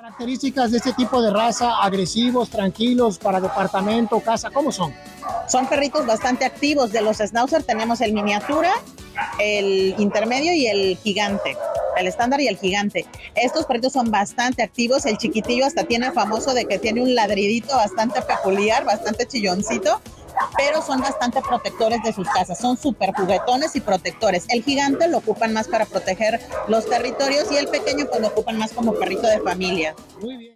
Características de este tipo de raza, agresivos, tranquilos, para departamento, casa, ¿cómo son? Son perritos bastante activos. De los Schnauzer tenemos el miniatura, el intermedio y el gigante. El estándar y el gigante. Estos perritos son bastante activos. El chiquitillo hasta tiene famoso de que tiene un ladridito bastante peculiar, bastante chilloncito, pero son bastante protectores de sus casas. Son súper juguetones y protectores. El gigante lo ocupan más para proteger los territorios y el pequeño pues lo ocupan más como perrito de familia. Muy bien.